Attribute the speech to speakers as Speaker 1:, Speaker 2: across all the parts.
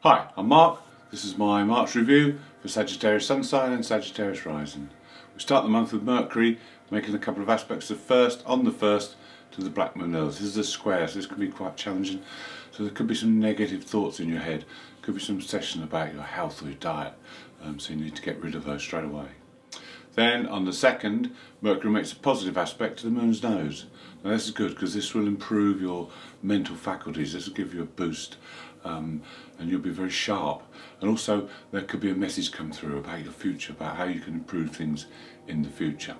Speaker 1: Hi, I'm Mark. This is my March review for Sagittarius Sun sign and Sagittarius rising. We start the month with Mercury making a couple of aspects on the 1st to the Black Moon Lilith. This is a square, so this can be quite challenging. So there could be some negative thoughts in your head. Could be some obsession about your health or your diet. So you need to get rid of those straight away. Then on the 2nd, Mercury makes a positive aspect to the Moon's nose. Now this is good because this will improve your mental faculties. This will give you a boost and you'll be very sharp. And also there could be a message come through about your future, about how you can improve things in the future.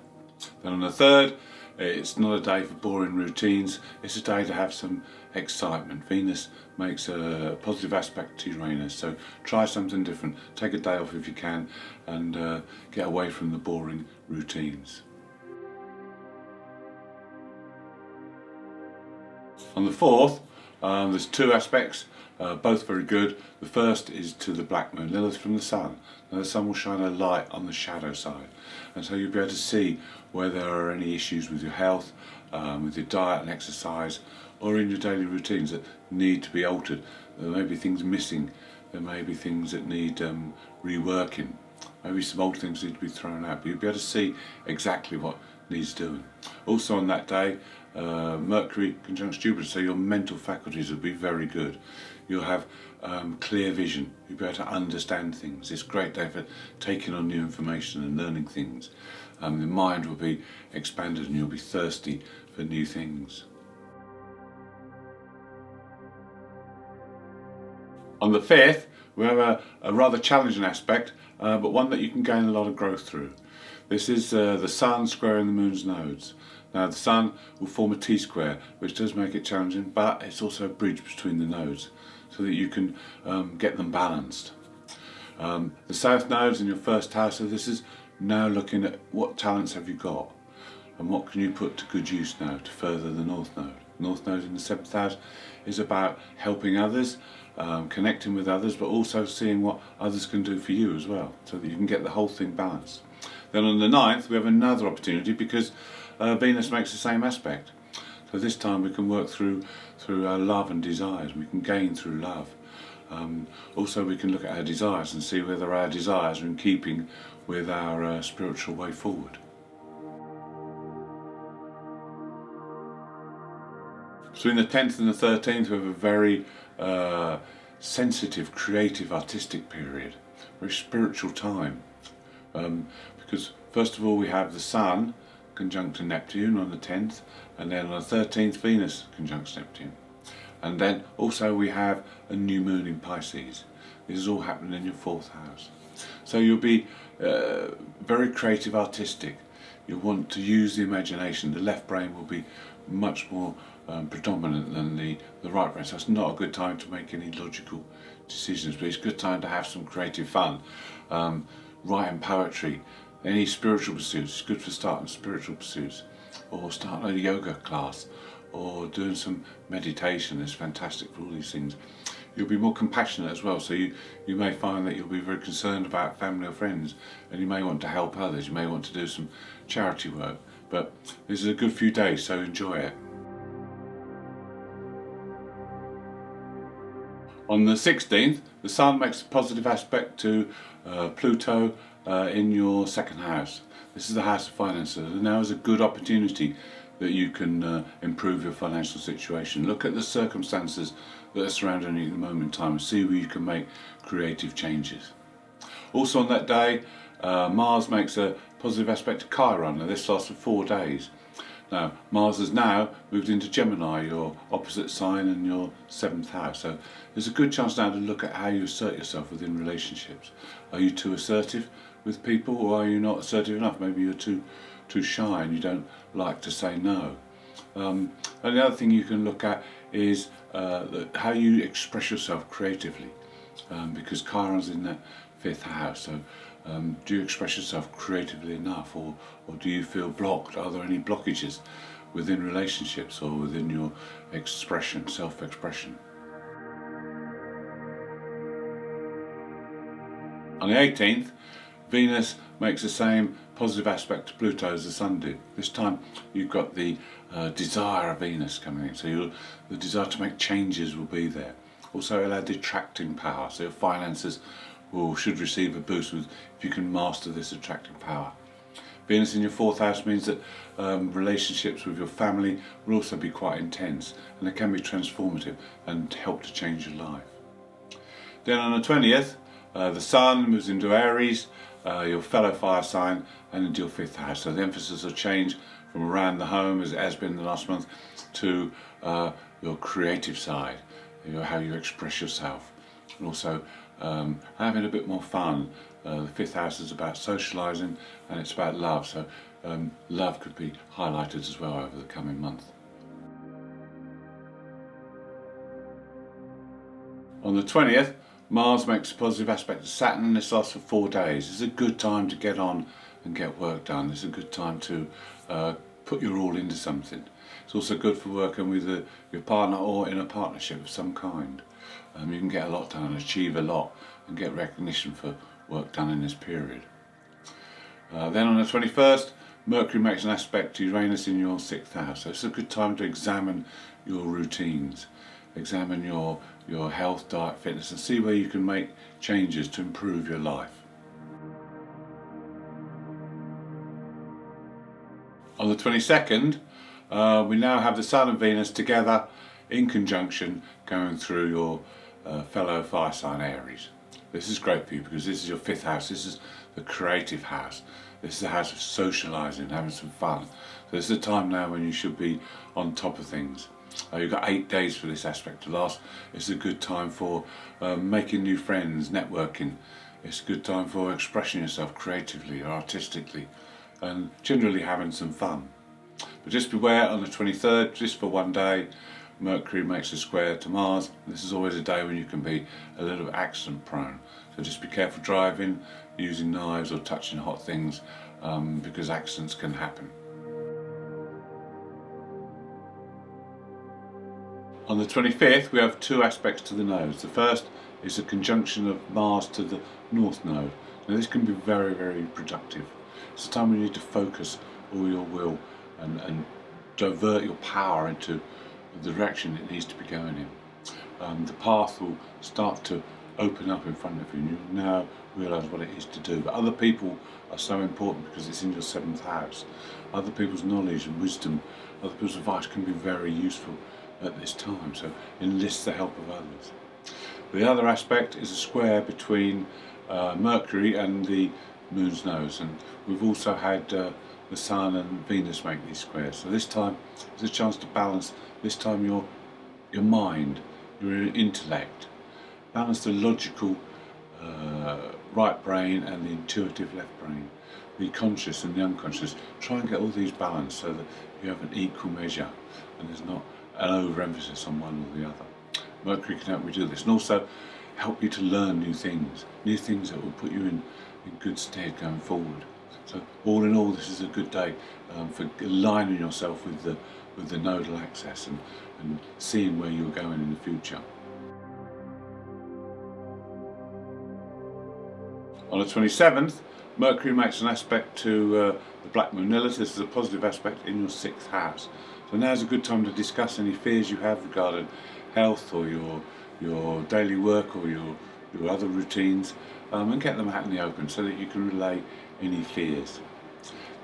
Speaker 1: Then on the 3rd, it's not a day for boring routines, it's a day to have some excitement. Venus makes a positive aspect to Uranus, so try something different. Take a day off if you can and get away from the boring routines. On the 4th, there's two aspects, both very good. The first is to the Black Moon Lilith from the Sun. Now the Sun will shine a light on the shadow side, and so you'll be able to see where there are any issues with your health, with your diet and exercise, or in your daily routines that need to be altered. There may be things missing, there may be things that need reworking, maybe some old things need to be thrown out, but you'll be able to see exactly what needs doing. Also on that day, Mercury conjunct Jupiter, so your mental faculties will be very good. You'll have clear vision, you'll be able to understand things. It's a great day for taking on new information and learning things. The mind will be expanded and you'll be thirsty for new things. On the 5th, we have a rather challenging aspect, but one that you can gain a lot of growth through. This is the Sun squaring the Moon's nodes. Now the Sun will form a T-square, which does make it challenging, but it's also a bridge between the nodes, so that you can get them balanced. The South node's in your first house, so this is now looking at what talents have you got, and what can you put to good use now to further the North node. North node in the 7th house is about helping others, connecting with others, but also seeing what others can do for you as well, so that you can get the whole thing balanced. Then on the 9th we have another opportunity because Venus makes the same aspect. So this time we can work through our love and desires. We can gain through love. Also we can look at our desires and see whether our desires are in keeping with our spiritual way forward. Between the 10th and the 13th we have a very sensitive, creative, artistic period. Very spiritual time. Because first of all we have the Sun conjunct Neptune on the 10th, and then on the 13th Venus conjuncts Neptune, and then also we have a new moon in Pisces. This is all happening in your 4th house, so you'll be very creative, artistic. You'll want to use the imagination. The left brain will be much more predominant than the right brain, so it's not a good time to make any logical decisions, but it's a good time to have some creative fun. Writing poetry, any spiritual pursuits. It's good for starting spiritual pursuits, or starting a yoga class, or doing some meditation. It's fantastic for all these things. You'll be more compassionate as well, so you may find that you'll be very concerned about family or friends, and you may want to help others. You may want to do some charity work, but this is a good few days, so enjoy it. On the 16th, the Sun makes a positive aspect to Pluto in your 2nd house. This is the house of finances, and now is a good opportunity that you can improve your financial situation. Look at the circumstances that are surrounding you at the moment in time and see where you can make creative changes. Also on that day, Mars makes a positive aspect to Chiron. Now this lasts for 4 days. Now Mars has now moved into Gemini, your opposite sign, in your 7th house. So there's a good chance now to look at how you assert yourself within relationships. Are you too assertive with people, or are you not assertive enough? Maybe you're too shy and you don't like to say no. And the other thing you can look at is how you express yourself creatively, because Chiron's in that 5th house. So do you express yourself creatively enough, or do you feel blocked? Are there any blockages within relationships or within your expression, self-expression? On the 18th, Venus makes the same positive aspect to Pluto as the Sun did. This time you've got the desire of Venus coming in, so the desire to make changes will be there. Also it'll add attracting power, so your finances should receive a boost if you can master this attracting power. Venus in your 4th house means that relationships with your family will also be quite intense, and they can be transformative and help to change your life. Then on the 20th, the Sun moves into Aries, your fellow fire sign, and into your 5th house. So the emphasis will change from around the home, as it has been the last month, to your creative side, how you express yourself, and also having a bit more fun. The 5th house is about socialising, and it's about love, so love could be highlighted as well over the coming month. On the 20th, Mars makes a positive aspect to Saturn, and this lasts for 4 days. It's a good time to get on and get work done. It's a good time to put your all into something. It's also good for working with your partner or in a partnership of some kind. You can get a lot done, achieve a lot, and get recognition for work done in this period. Then on the 21st, Mercury makes an aspect to Uranus in your 6th house. So it's a good time to examine your routines, examine your health, diet, fitness, and see where you can make changes to improve your life. On the 22nd, we now have the Sun and Venus together in conjunction going through your fellow fire sign Aries. This is great for you because this is your 5th house, this is the creative house, this is the house of socialising, having some fun. So this is a time now when you should be on top of things. You've got 8 days for this aspect to last. It's a good time for making new friends, networking. It's a good time for expressing yourself creatively or artistically, and generally having some fun. But just beware, on the 23rd, just for 1 day, Mercury makes a square to Mars. This is always a day when you can be a little bit accident prone. So just be careful driving, using knives or touching hot things, because accidents can happen. On the 25th, we have 2 aspects to the nodes. The first is a conjunction of Mars to the North Node. Now this can be very, very productive. It's a time when you need to focus all your will and divert your power into the direction it needs to be going in. The path will start to open up in front of you, and you now realise what it is to do. But other people are so important because it's in your 7th house. Other people's knowledge and wisdom, other people's advice can be very useful at this time, so enlist the help of others. The other aspect is a square between Mercury and the Moon's nose, and we've also had the Sun and Venus make these squares. So this time there's a chance to balance, this time your mind, your intellect, balance the logical right brain and the intuitive left brain, the conscious and the unconscious. Try and get all these balanced so that you have an equal measure and there's not an overemphasis on one or the other. Mercury can help you do this, and also help you to learn new things that will put you in good stead going forward. So all in all, this is a good day for aligning yourself with the nodal axis and seeing where you're going in the future. On the 27th, Mercury makes an aspect to the Black Moon Lilith. This is a positive aspect in your 6th house. So now's a good time to discuss any fears you have regarding health or your daily work or your other routines, and get them out in the open so that you can relay any fears.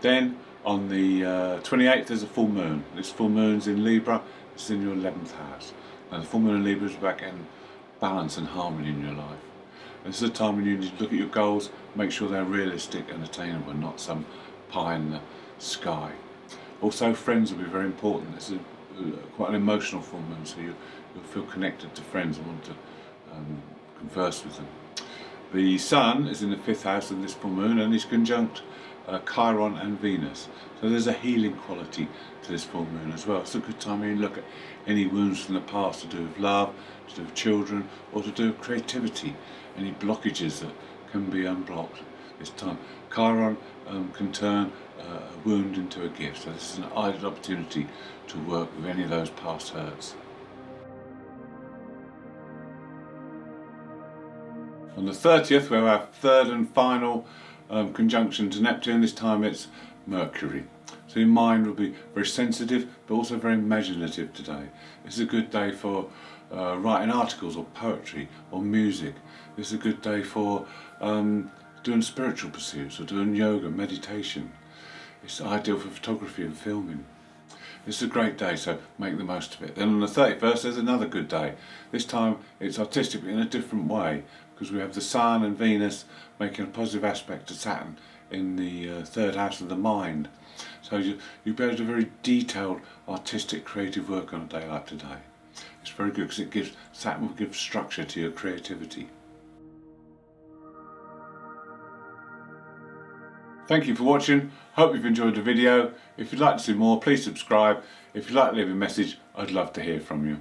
Speaker 1: Then on the 28th there's a full moon. This full moon's in Libra. It's in your 11th house. Now the full moon in Libra is about getting balance and harmony in your life. This is a time when you need to look at your goals, make sure they're realistic and attainable, not some pie in the sky. Also, friends will be very important. This is quite an emotional full moon, so you'll feel connected to friends and want to converse with them. The Sun is in the 5th house of this full moon, and is conjunct Chiron and Venus. So there's a healing quality to this full moon as well. It's a good time when you look at any wounds from the past to do with love, to do with children, or to do with creativity. Any blockages that can be unblocked this time. Chiron can turn a wound into a gift, so this is an ideal opportunity to work with any of those past hurts. On the 30th, we have our 3rd and final conjunction to Neptune. This time it's Mercury. So your mind will be very sensitive but also very imaginative today. It's a good day for writing articles or poetry or music. This is a good day for doing spiritual pursuits or doing yoga, meditation. It's ideal for photography and filming. This is a great day, so make the most of it. Then on the 31st there's another good day. This time it's artistic but in a different way, because we have the Sun and Venus making a positive aspect to Saturn in the third house of the mind. So you'll be able to do very detailed artistic creative work on a day like today. It's very good because Saturn will give structure to your creativity. Thank you for watching. Hope you've enjoyed the video. If you'd like to see more, please subscribe. If you'd like to leave a message, I'd love to hear from you.